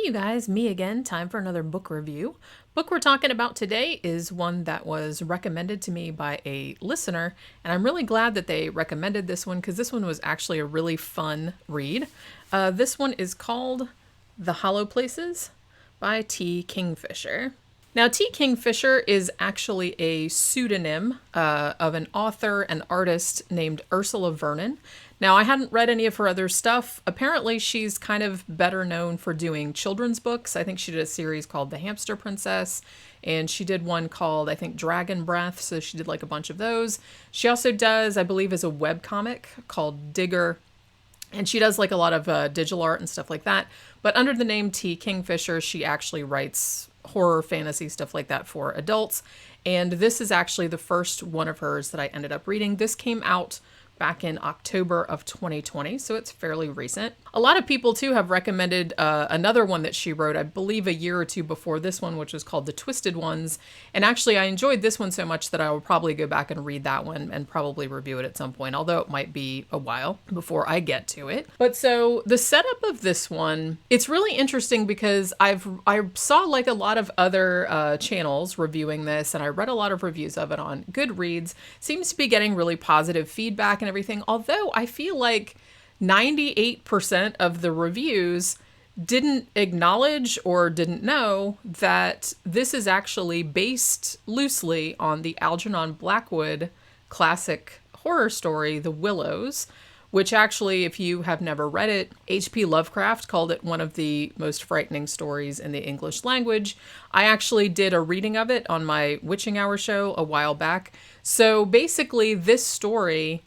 You guys, me again. Time for another book review. Book we're talking about today is one that was recommended to me by a listener, and I'm really glad that they recommended this one because this one was actually a really fun read. This one is called The Hollow Places by T Kingfisher. Now, T Kingfisher is actually a pseudonym of an author and artist named Ursula Vernon. Now, I hadn't read any of her other stuff. Apparently, she's kind of better known for doing children's books. I think she did a series called The Hamster Princess, and she did one called, I think, Dragon Breath, so she did like a bunch of those. She also does, I believe, is a webcomic called Digger, and she does like a lot of digital art and stuff like that. But under the name T Kingfisher, she actually writes horror, fantasy, stuff like that for adults. And this is actually the first one of hers that I ended up reading. This came out back in October of 2020, so it's fairly recent. A lot of people too have recommended another one that she wrote, I believe a year or two before this one, which was called The Twisted Ones. And actually I enjoyed this one so much that I will probably go back and read that one and probably review it at some point, although it might be a while before I get to it. But so the setup of this one, it's really interesting because I saw like a lot of other channels reviewing this, and I read a lot of reviews of it on Goodreads. Seems to be getting really positive feedback and everything, although I feel like 98% of the reviews didn't acknowledge or didn't know that this is actually based loosely on the Algernon Blackwood classic horror story, The Willows, which actually, if you have never read it, H.P. Lovecraft called it one of the most frightening stories in the English language. I actually did a reading of it on my Witching Hour show a while back. So basically, this story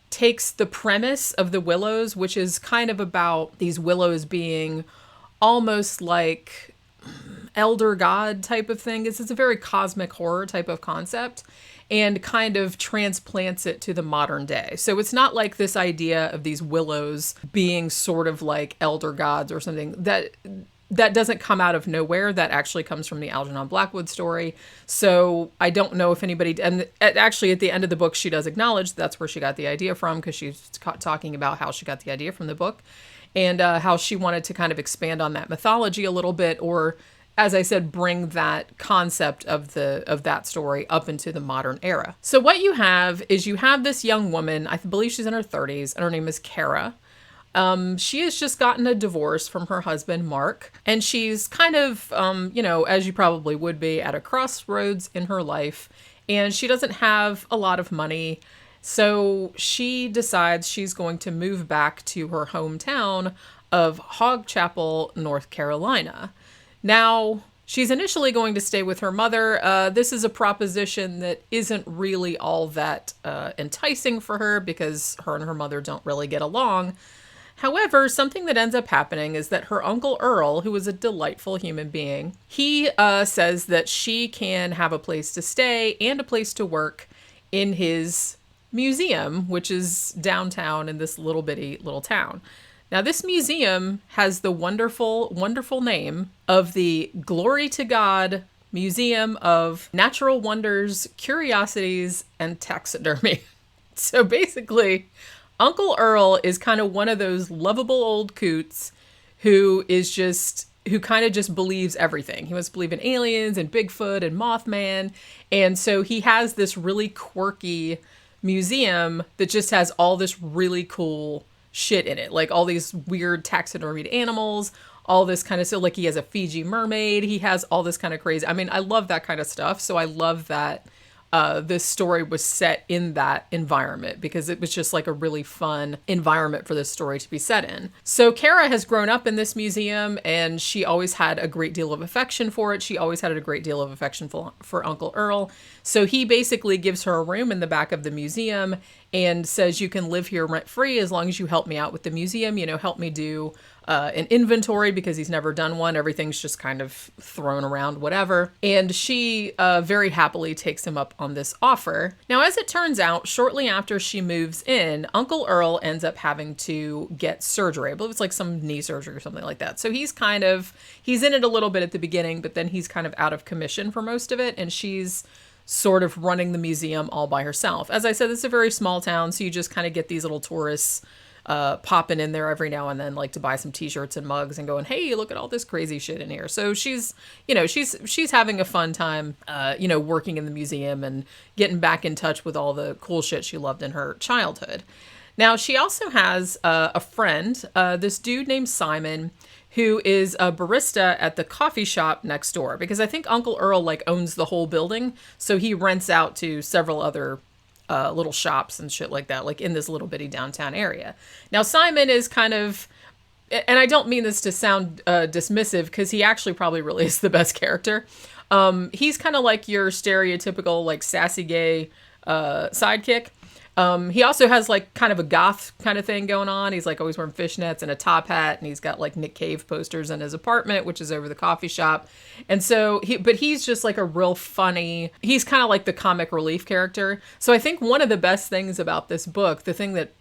takes the premise of The Willows, which is kind of about these willows being almost like elder god type of thing. It's a very cosmic horror type of concept, and kind of transplants it to the modern day. So it's not like this idea of these willows being sort of like elder gods or something. That doesn't come out of nowhere. That actually comes from the Algernon Blackwood story. So I don't know if anybody, and actually at the end of the book, she does acknowledge that's where she got the idea from, because she's talking about how she got the idea from the book, and how she wanted to kind of expand on that mythology a little bit, or as I said, bring that concept of that story up into the modern era. So what you have is this young woman, I believe she's in her 30s, and her name is Ciarra. She has just gotten a divorce from her husband, Mark, and she's kind of, as you probably would be, at a crossroads in her life, and she doesn't have a lot of money. So she decides she's going to move back to her hometown of Hogchapel, North Carolina. Now, she's initially going to stay with her mother. This is a proposition that isn't really all that enticing for her, because her and her mother don't really get along. However, something that ends up happening is that her Uncle Earl, who is a delightful human being, he says that she can have a place to stay and a place to work in his museum, which is downtown in this little bitty little town. Now, this museum has the wonderful, wonderful name of the Glory to God Museum of Natural Wonders, Curiosities, and Taxidermy. So basically, Uncle Earl is kind of one of those lovable old coots who kind of just believes everything. He must believe in aliens and Bigfoot and Mothman. And so he has this really quirky museum that just has all this really cool shit in it. Like all these weird taxidermied animals, all this kind of stuff. Like he has a Fiji mermaid. He has all this kind of crazy. I mean, I love that kind of stuff. So I love that this story was set in that environment, because it was just like a really fun environment for this story to be set in. So Ciarra has grown up in this museum, and she always had a great deal of affection for it. She always had a great deal of affection for Uncle Earl. So he basically gives her a room in the back of the museum and says, you can live here rent free as long as you help me out with the museum, help me do an inventory, because he's never done one. Everything's just kind of thrown around, whatever. And she very happily takes him up on this offer. Now, as it turns out, shortly after she moves in, Uncle Earl ends up having to get surgery. I believe it's like some knee surgery or something like that. So he's in it a little bit at the beginning, but then he's kind of out of commission for most of it. And she's sort of running the museum all by herself. As I said, this is a very small town, so you just kind of get these little tourists popping in there every now and then, like to buy some t-shirts and mugs and going, hey, look at all this crazy shit in here. So she's having a fun time, working in the museum and getting back in touch with all the cool shit she loved in her childhood. Now, she also has a friend, this dude named Simon, who is a barista at the coffee shop next door, because I think Uncle Earl like owns the whole building. So he rents out to several other little shops and shit like that, like in this little bitty downtown area. Now, Simon is kind of, and I don't mean this to sound dismissive, because he actually probably really is the best character. He's kind of like your stereotypical like sassy gay sidekick. He also has like kind of a goth kind of thing going on. He's like always wearing fishnets and a top hat, and he's got like Nick Cave posters in his apartment, which is over the coffee shop. And so he's just like a real funny, he's kind of like the comic relief character. So I think one of the best things about this book,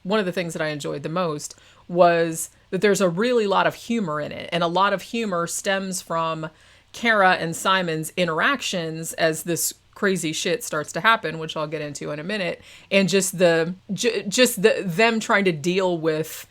one of the things that I enjoyed the most was that there's a really lot of humor in it. And a lot of humor stems from Ciarra and Simon's interactions as this crazy shit starts to happen, which I'll get into in a minute, and just them trying to deal with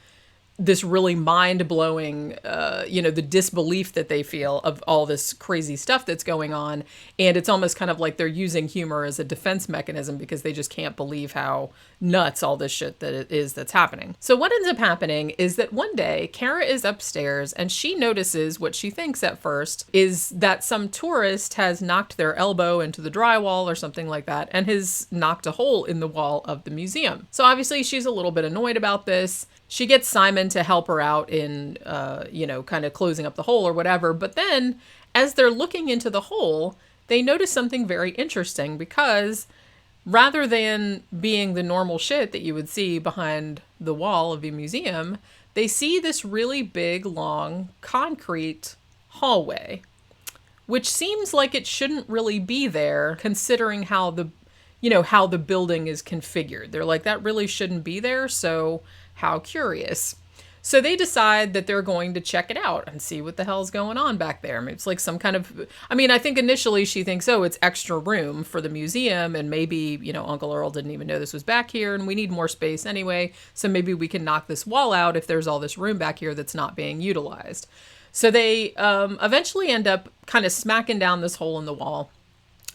this really mind-blowing, the disbelief that they feel of all this crazy stuff that's going on. And it's almost kind of like they're using humor as a defense mechanism because they just can't believe how nuts all this shit that it is that's happening. So what ends up happening is that one day, Ciarra is upstairs and she notices what she thinks at first is that some tourist has knocked their elbow into the drywall or something like that and has knocked a hole in the wall of the museum. So obviously she's a little bit annoyed about this. She gets Simon to help her out in, kind of closing up the hole or whatever. But then as they're looking into the hole, they notice something very interesting, because rather than being the normal shit that you would see behind the wall of a museum, they see this really big, long concrete hallway, which seems like it shouldn't really be there considering how the building is configured. They're like, that really shouldn't be there. So how curious. So they decide that they're going to check it out and see what the hell's going on back there. I mean, it's like some kind of, I think initially she thinks, oh, it's extra room for the museum. And maybe, Uncle Earl didn't even know this was back here and we need more space anyway. So maybe we can knock this wall out if there's all this room back here that's not being utilized. So they eventually end up kind of smacking down this hole in the wall.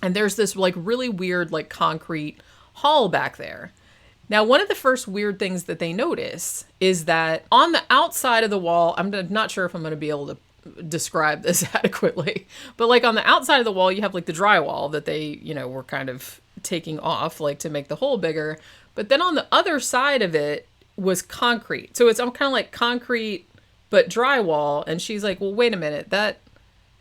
And there's this like really weird, like concrete hall back there. Now, one of the first weird things that they notice is that on the outside of the wall, I'm not sure if I'm going to be able to describe this adequately, but like on the outside of the wall, you have like the drywall that they, were kind of taking off like to make the hole bigger. But then on the other side of it was concrete. So it's kind of like concrete, but drywall. And she's like, well, wait a minute, that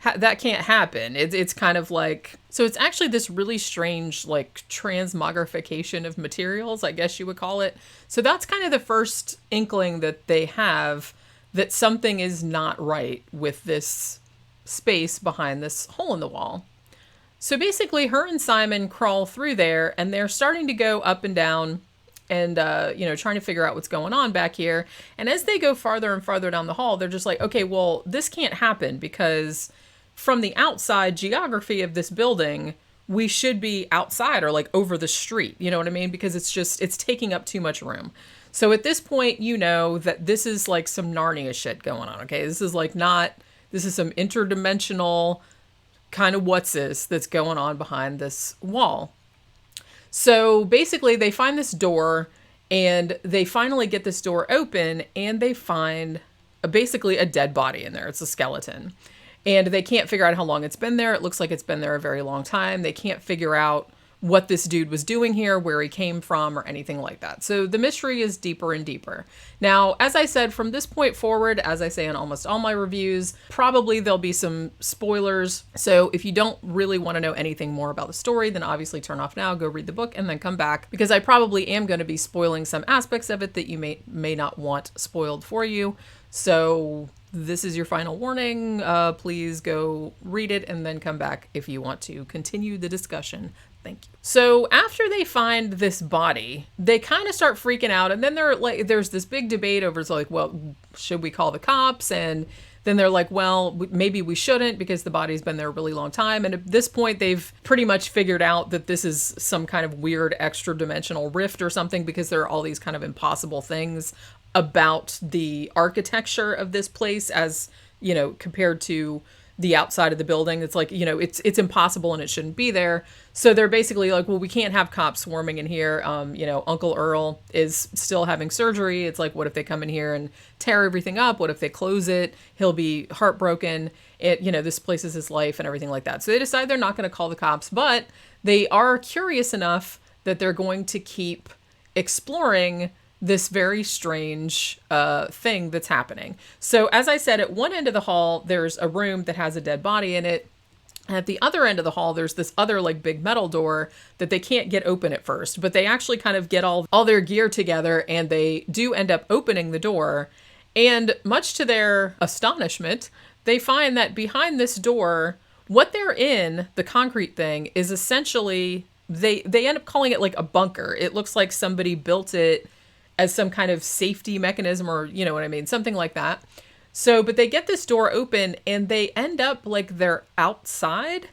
can't happen. It's kind of like, so it's actually this really strange, like transmogrification of materials, I guess you would call it. So that's kind of the first inkling that they have that something is not right with this space behind this hole in the wall. So basically her and Simon crawl through there and they're starting to go up and down and, trying to figure out what's going on back here. And as they go farther and farther down the hall, they're just like, okay, well, this can't happen because from the outside geography of this building, we should be outside or like over the street. You know what I mean? Because it's taking up too much room. So at this point, that this is like some Narnia shit going on. Okay. This is some interdimensional kind of what's this that's going on behind this wall. So basically they find this door and they finally get this door open and they find basically a dead body in there. It's a skeleton. And they can't figure out how long it's been there. It looks like it's been there a very long time. They can't figure out what this dude was doing here, where he came from, or anything like that. So the mystery is deeper and deeper. Now, as I said, from this point forward, as I say in almost all my reviews, probably there'll be some spoilers. So if you don't really want to know anything more about the story, then obviously turn off now, go read the book, and then come back, because I probably am going to be spoiling some aspects of it that you may not want spoiled for you. So this is your final warning. Please go read it and then come back if you want to continue the discussion. Thank you. So after they find this body, they kind of start freaking out. And then there's this big debate over, like, well, should we call the cops? And then they're like, well, maybe we shouldn't because the body's been there a really long time. And at this point, they've pretty much figured out that this is some kind of weird extra dimensional rift or something, because there are all these kind of impossible things about the architecture of this place as, you know, compared to the outside of the building. It's like, you know, it's impossible and it shouldn't be there. So they're basically like, well, we can't have cops swarming in here. You know, Uncle Earl is still having surgery. It's like, what if they come in here and tear everything up? What if they close it? He'll be heartbroken. You know, this place is his life and everything like that. So they decide they're not going to call the cops, but they are curious enough that they're going to keep exploring this very strange thing that's happening. So as I said, at one end of the hall, there's a room that has a dead body in it. And at the other end of the hall, there's this other like big metal door that they can't get open at first, but they actually kind of get all their gear together and they do end up opening the door. And much to their astonishment, they find that behind this door, what they're in, the concrete thing, is essentially, they end up calling it like a bunker. It looks like somebody built it as some kind of safety mechanism, or you know what I mean, something like that. So, but they get this door open and they end up like they're outside.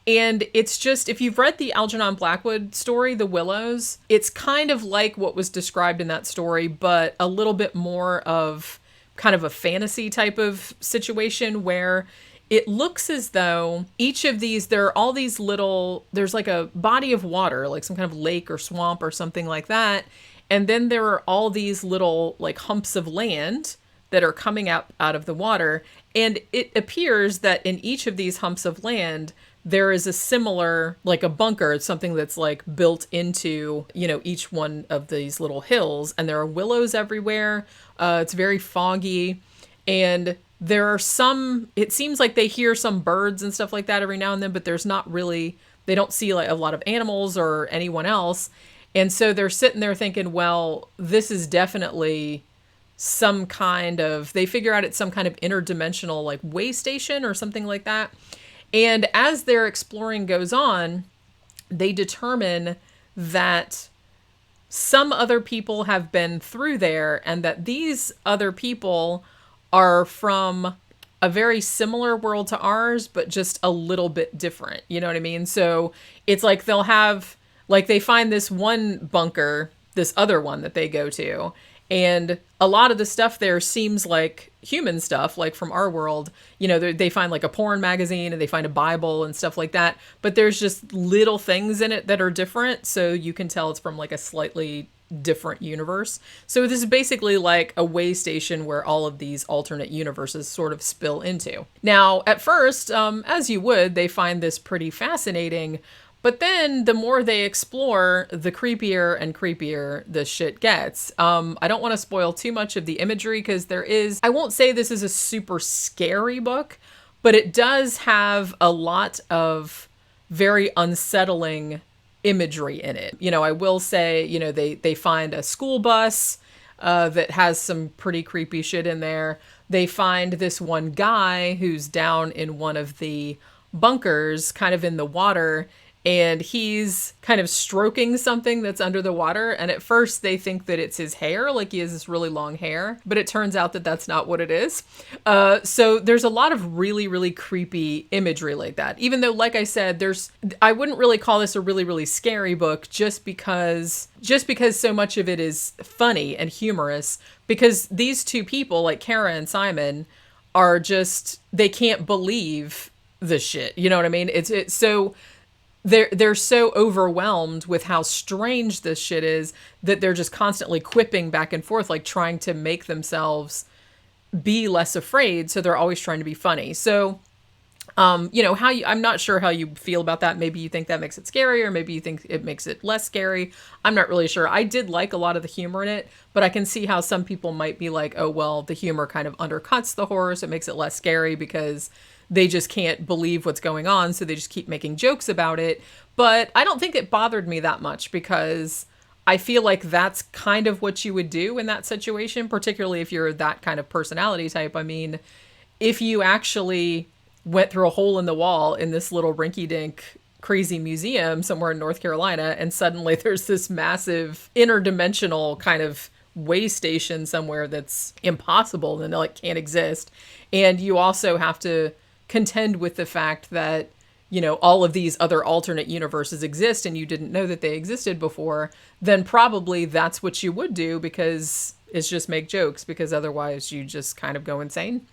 And it's just, if you've read the Algernon Blackwood story, The Willows, it's kind of like what was described in that story, but a little bit more of kind of a fantasy type of situation where it looks as though each of these, there are all these little, there's like a body of water, like some kind of lake or swamp or something like that. And then there are all these little like humps of land that are coming out of the water. And it appears that in each of these humps of land, there is a similar, like a bunker. It's something that's like built into, you know, each one of these little hills. And there are willows everywhere. It's very foggy. And there are some, it seems like they hear some birds and stuff like that every now and then, but there's not really, they don't see like a lot of animals or anyone else. And so they're sitting there thinking, well, this is definitely some kind of, they figure out it's some kind of interdimensional like way station or something like that. And as their exploring goes on, they determine that some other people have been through there and that these other people are from a very similar world to ours, but just a little bit different. You know what I mean? So it's like they'll have, like they find this one bunker, this other one that they go to, and a lot of the stuff there seems like human stuff, like from our world. You know, they find like a porn magazine and they find a Bible and stuff like that, but there's just little things in it that are different, so you can tell it's from like a slightly different universe. So this is basically like a way station where all of these alternate universes sort of spill into. Now, at first, as you would, they find this pretty fascinating. But then the more they explore, the creepier and creepier the shit gets. I don't want to spoil too much of the imagery because there is, I won't say this is a super scary book, but it does have a lot of very unsettling imagery in it. You know, I will say, you know, they find a school bus that has some pretty creepy shit in there. They find this one guy who's down in one of the bunkers, kind of in the water, and he's kind of stroking something that's under the water. And at first they think that it's his hair, like he has this really long hair, but it turns out that that's not what it is. So there's a lot of really, really creepy imagery like that. Even though, like I said, I wouldn't really call this a really, really scary book just because so much of it is funny and humorous, because these two people, like Ciarra and Simon, are just, they can't believe the shit. You know what I mean? It's so, they're so overwhelmed with how strange this shit is that they're just constantly quipping back and forth, like trying to make themselves be less afraid. So they're always trying to be funny. So, you know, I'm not sure how you feel about that. Maybe you think that makes it scary, or maybe you think it makes it less scary. I'm not really sure. I did like a lot of the humor in it, but I can see how some people might be like, oh, well, the humor kind of undercuts the horror, so it makes it less scary because they just can't believe what's going on, so they just keep making jokes about it. But I don't think it bothered me that much, because I feel like that's kind of what you would do in that situation, particularly if you're that kind of personality type. I mean, if you actually went through a hole in the wall in this little rinky-dink crazy museum somewhere in North Carolina, and suddenly there's this massive interdimensional kind of way station somewhere that's impossible and like can't exist, and you also have to contend with the fact that, you know, all of these other alternate universes exist and you didn't know that they existed before, then probably that's what you would do, because is just make jokes, because otherwise you just kind of go insane.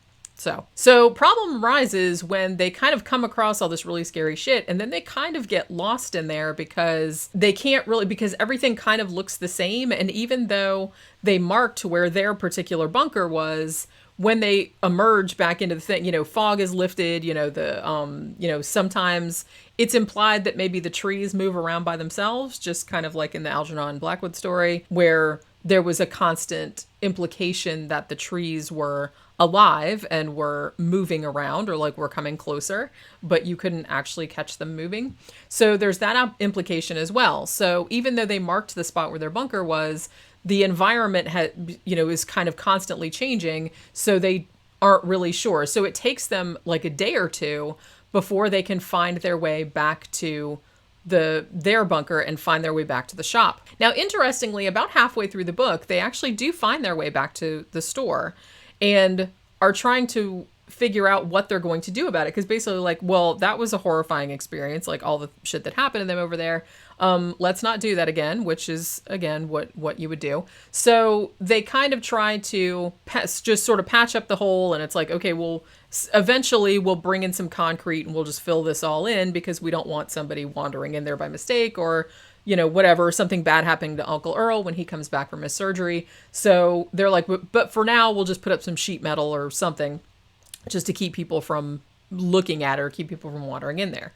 So problem arises when they kind of come across all this really scary shit, and then they kind of get lost in there because they can't really, because everything kind of looks the same. And even though they marked where their particular bunker was, when they emerge back into the thing, you know, fog is lifted, you know, sometimes it's implied that maybe the trees move around by themselves, just kind of like in the Algernon Blackwood story, where there was a constant implication that the trees were alive and were moving around, or like were coming closer, but you couldn't actually catch them moving. So there's that implication as well. So even though they marked the spot where their bunker was, the environment is kind of constantly changing, so they aren't really sure. So it takes them like a day or two before they can find their way back to their bunker and find their way back to the shop. Now, interestingly, about halfway through the book, they actually do find their way back to the store and are trying to figure out what they're going to do about it. Because basically, like, well, that was a horrifying experience, like all the shit that happened to them over there. Let's not do that again, which is, again, what you would do. So they kind of try to just sort of patch up the hole, and it's like, okay, well, eventually we'll bring in some concrete and we'll just fill this all in, because we don't want somebody wandering in there by mistake, or, you know, whatever, something bad happening to Uncle Earl when he comes back from his surgery. So they're like, but for now, we'll just put up some sheet metal or something just to keep people from looking at it, or keep people from wandering in there.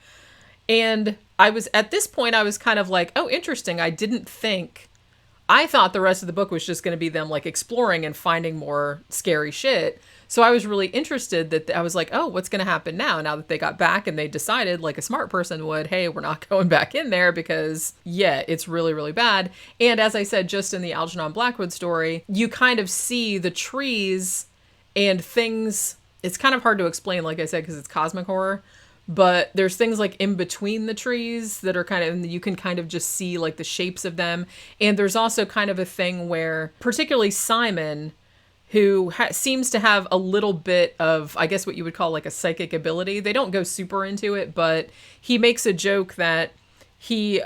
And at this point, I was kind of like, oh, interesting. I thought the rest of the book was just going to be them like exploring and finding more scary shit. So I was really interested that I was like, oh, what's going to happen now that they got back and they decided, like a smart person would, hey, we're not going back in there because, yeah, it's really, really bad. And as I said, just in the Algernon Blackwood story, you kind of see the trees and things. It's kind of hard to explain, like I said, because it's cosmic horror. But there's things like in between the trees that are kind of, you can kind of just see like the shapes of them. And there's also kind of a thing where, particularly Simon, who seems to have a little bit of, I guess what you would call like a psychic ability. They don't go super into it, but he makes a joke that he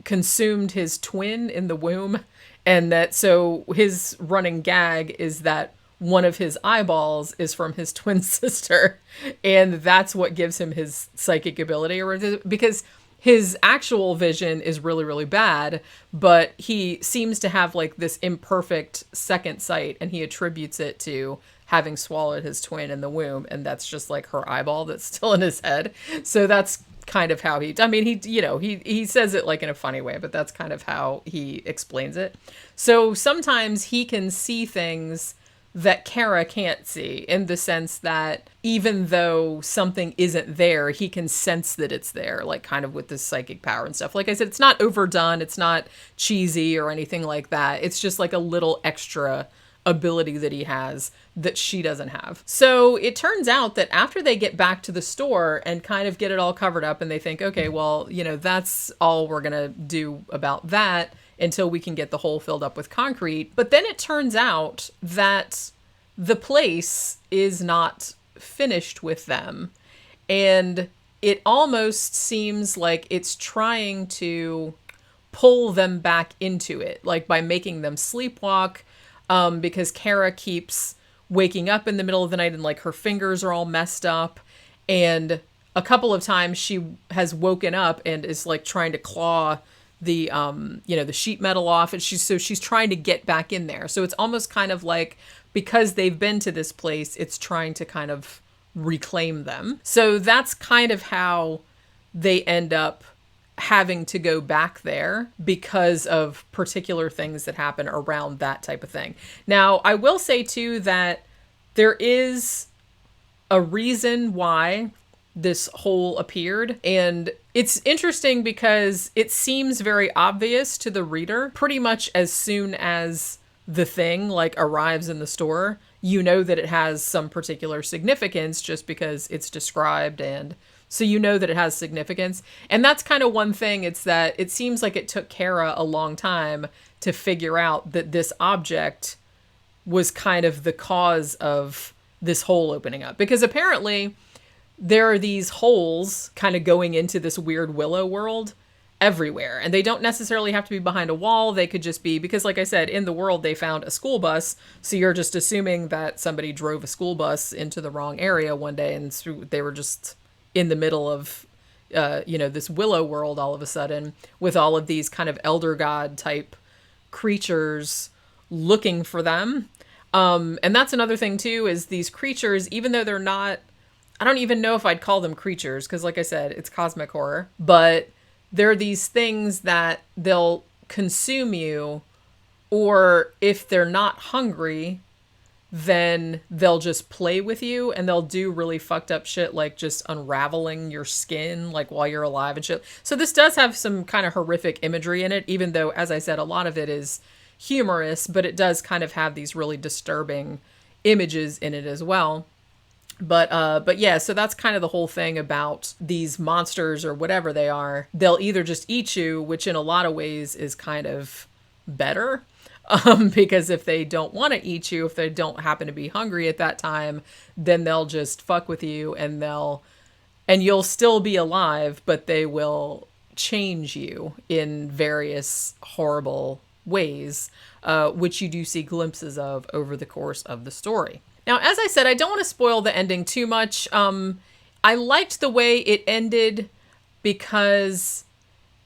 consumed his twin in the womb. And that, so his running gag is that one of his eyeballs is from his twin sister, and that's what gives him his psychic ability, or because his actual vision is really, really bad, but he seems to have like this imperfect second sight, and he attributes it to having swallowed his twin in the womb, and that's just like her eyeball that's still in his head. So that's kind of how he says it like in a funny way, but that's kind of how he explains it. So sometimes he can see things that Ciarra can't see, in the sense that even though something isn't there, he can sense that it's there, like kind of with this psychic power and stuff. Like I said, it's not overdone, it's not cheesy or anything like that. It's just like a little extra ability that he has that she doesn't have. So it turns out that after they get back to the store and kind of get it all covered up, and they think, okay, well, you know, that's all we're gonna do about that until we can get the hole filled up with concrete. But then it turns out that the place is not finished with them. And it almost seems like it's trying to pull them back into it, like by making them sleepwalk, because Ciarra keeps waking up in the middle of the night and like her fingers are all messed up. And a couple of times she has woken up and is like trying to claw the the sheet metal off, and she's trying to get back in there. So it's almost kind of like, because they've been to this place, it's trying to kind of reclaim them. So that's kind of how they end up having to go back there, because of particular things that happen around that type of thing. Now, I will say too that there is a reason why this hole appeared, and it's interesting because it seems very obvious to the reader. Pretty much as soon as the thing like arrives in the store, you know that it has some particular significance, just because it's described, and so you know that it has significance. And that's kind of one thing. It's that it seems like it took Ciarra a long time to figure out that this object was kind of the cause of this hole opening up, because apparently there are these holes kind of going into this weird willow world everywhere. And they don't necessarily have to be behind a wall. They could just be, because like I said, in the world, they found a school bus. So you're just assuming that somebody drove a school bus into the wrong area one day and they were just in the middle of, this willow world all of a sudden with all of these kind of elder god type creatures looking for them. And that's another thing too, is these creatures, even though they're not, I don't even know if I'd call them creatures, because like I said, it's cosmic horror, but they're these things that they'll consume you, or if they're not hungry, then they'll just play with you and they'll do really fucked up shit, like just unraveling your skin, like while you're alive and shit. So this does have some kind of horrific imagery in it, even though, as I said, a lot of it is humorous, but it does kind of have these really disturbing images in it as well. But yeah, so that's kind of the whole thing about these monsters or whatever they are. They'll either just eat you, which in a lot of ways is kind of better. Because if they don't want to eat you, if they don't happen to be hungry at that time, then they'll just fuck with you and you'll still be alive, but they will change you in various horrible ways, which you do see glimpses of over the course of the story. Now, as I said, I don't want to spoil the ending too much. I liked the way it ended because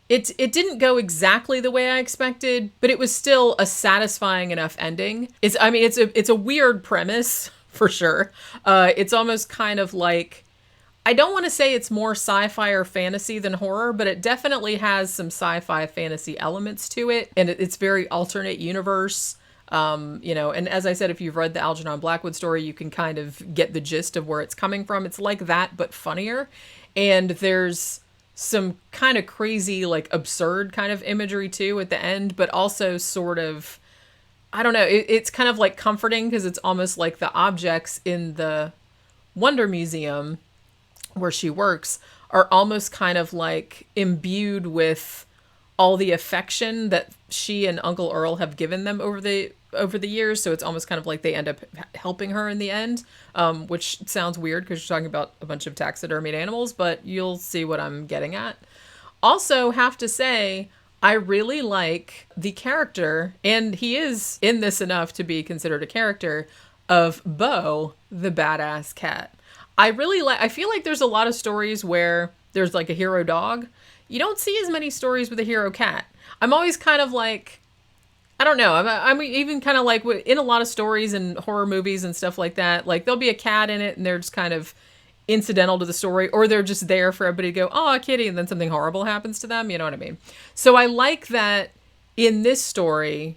it didn't go exactly the way I expected, but it was still a satisfying enough ending. It's a weird premise for sure. It's almost kind of like, I don't want to say it's more sci-fi or fantasy than horror, but it definitely has some sci-fi fantasy elements to it, and it's very alternate universe. And as I said, if you've read the Algernon Blackwood story, you can kind of get the gist of where it's coming from. It's like that, but funnier. And there's some kind of crazy, like absurd kind of imagery too at the end, but also sort of, I don't know, it's kind of like comforting because it's almost like the objects in the Wonder Museum where she works are almost kind of like imbued with all the affection that she and Uncle Earl have given them over the years. So it's almost kind of like they end up helping her in the end, which sounds weird because you're talking about a bunch of taxidermied animals, but you'll see what I'm getting at. Also have to say, I really like the character, and he is in this enough to be considered a character, of Bo, the badass cat. I feel like there's a lot of stories where there's like a hero dog. You don't see as many stories with a hero cat. I'm always kind of like, I don't know. I'm even kind of like in a lot of stories and horror movies and stuff like that, like there'll be a cat in it and they're just kind of incidental to the story, or they're just there for everybody to go, oh, a kitty, and then something horrible happens to them. You know what I mean? So I like that in this story,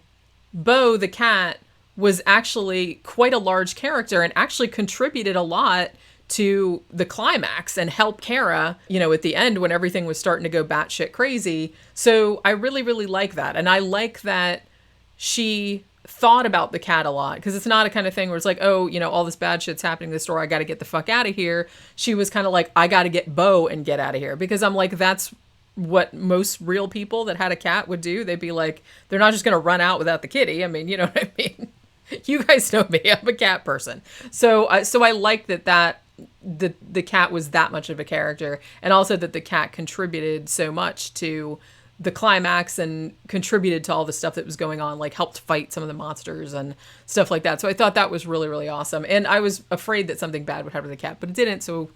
Bo, the cat, was actually quite a large character and actually contributed a lot to the climax and help Ciarra, at the end when everything was starting to go batshit crazy. So I really, really like that. And I like that she thought about the cat a lot, because it's not a kind of thing where it's like, oh, all this bad shit's happening in the store, I got to get the fuck out of here. She was kind of like, I got to get Bo and get out of here, because I'm like, that's what most real people that had a cat would do. They'd be like, they're not just going to run out without the kitty. I mean, you know what I mean? You guys know me, I'm a cat person. So I like that the cat was that much of a character, and also that the cat contributed so much to the climax and contributed to all the stuff that was going on, like helped fight some of the monsters and stuff like that. So I thought that was really, really awesome. And I was afraid that something bad would happen to the cat, but it didn't. So,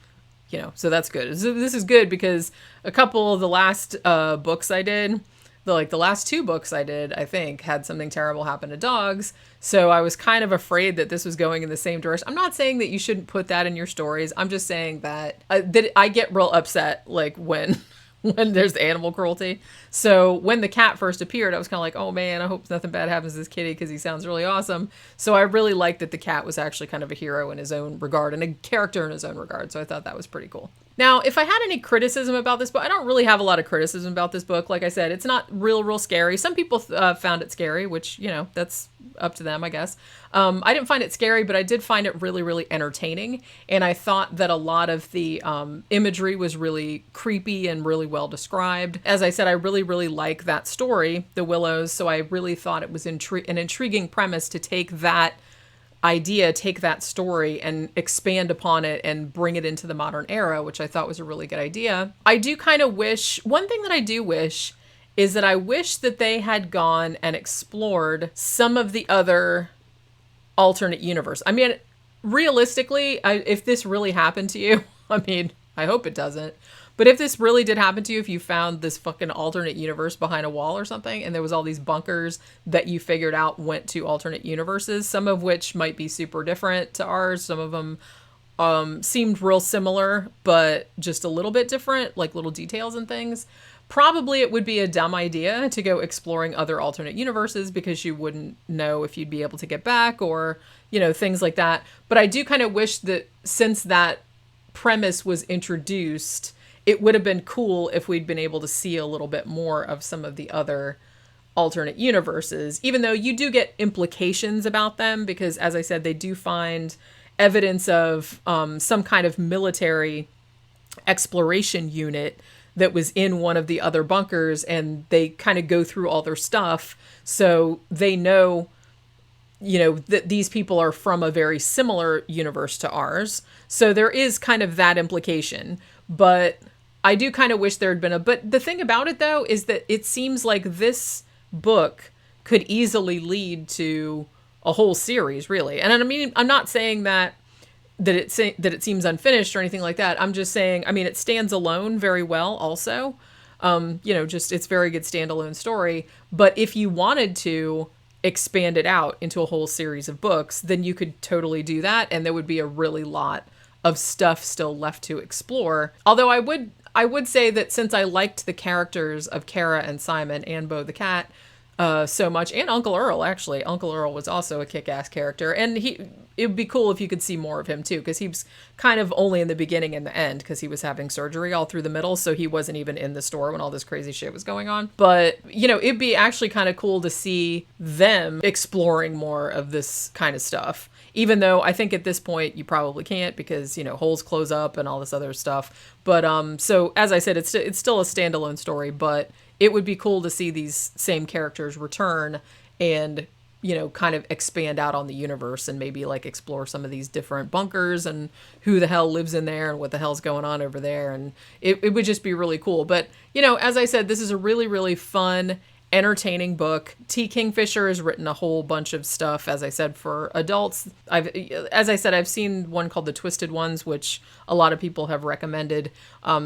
so that's good. So this is good because a couple of the last books I did, the last 2 books I did, I think, had something terrible happen to dogs. So I was kind of afraid that this was going in the same direction. I'm not saying that you shouldn't put that in your stories. I'm just saying that I get real upset, like when there's animal cruelty. So when the cat first appeared, I was kind of like, oh man, I hope nothing bad happens to this kitty because he sounds really awesome. So I really liked that the cat was actually kind of a hero in his own regard and a character in his own regard. So I thought that was pretty cool. Now, if I had any criticism about this book, I don't really have a lot of criticism about this book. Like I said, it's not real scary. Some people found it scary, which, that's up to them, I guess. I didn't find it scary, but I did find it really, really entertaining. And I thought that a lot of the imagery was really creepy and really well described. As I said, I really, really like that story, The Willows. So I really thought it was an intriguing premise to take that idea, take that story and expand upon it and bring it into the modern era, which I thought was a really good idea. I do kind of wish, one thing that I do wish is that I wish that they had gone and explored some of the other alternate universe. I mean, realistically, if this really happened to you, I mean, I hope it doesn't. But if this really did happen to you, if you found this fucking alternate universe behind a wall or something, and there was all these bunkers that you figured out went to alternate universes, some of which might be super different to ours, some of them seemed real similar, but just a little bit different, like little details and things. Probably it would be a dumb idea to go exploring other alternate universes because you wouldn't know if you'd be able to get back or, you know, things like that. But I do kind of wish that since that premise was introduced, it would have been cool if we'd been able to see a little bit more of some of the other alternate universes, even though you do get implications about them because, as I said, they do find evidence of some kind of military exploration unit that was in one of the other bunkers, and they kind of go through all their stuff. So they know, you know, that these people are from a very similar universe to ours. So there is kind of that implication, but I do kind of wish there had been but the thing about it though, is that it seems like this book could easily lead to a whole series, really. And I mean, I'm not saying that it seems unfinished or anything like that. I'm just saying, I mean, it stands alone very well also. You know, just it's very good standalone story. But if you wanted to expand it out into a whole series of books, then you could totally do that. And there would be a really lot of stuff still left to explore. Although I would say that since I liked the characters of Ciarra and Simon and Bo the cat so much, and Uncle Earl, actually. Uncle Earl was also a kick-ass character, and it would be cool if you could see more of him too, because he was kind of only in the beginning and the end, because he was having surgery all through the middle, so he wasn't even in the store when all this crazy shit was going on. But, you know, it'd be actually kind of cool to see them exploring more of this kind of stuff. Even though I think at this point you probably can't because, you know, holes close up and all this other stuff. But so as I said, it's still a standalone story, but it would be cool to see these same characters return and, you know, kind of expand out on the universe and maybe like explore some of these different bunkers and who the hell lives in there and what the hell's going on over there. And it would just be really cool. But, you know, as I said, this is a really, really fun, entertaining book. T Kingfisher has written a whole bunch of stuff, as I said, for adults. I've seen one called The Twisted Ones, which a lot of people have recommended.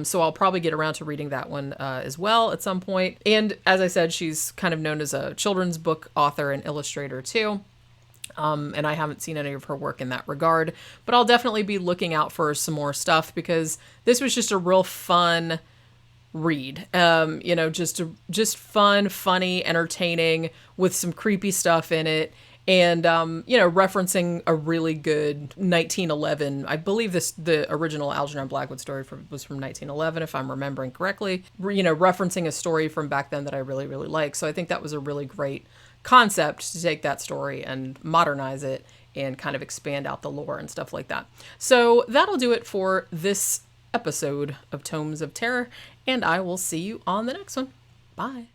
So I'll probably get around to reading that one as well at some point. And as I said, she's kind of known as a children's book author and illustrator too. And I haven't seen any of her work in that regard, but I'll definitely be looking out for some more stuff because this was just a real fun read. You know, just fun, funny, entertaining with some creepy stuff in it. And, you know, referencing a really good 1911, I believe the original Algernon Blackwood story was from 1911, if I'm remembering correctly, you know, referencing a story from back then that I really, really like. So I think that was a really great concept to take that story and modernize it and kind of expand out the lore and stuff like that. So that'll do it for this episode of Tomes of Terror, and I will see you on the next one. Bye.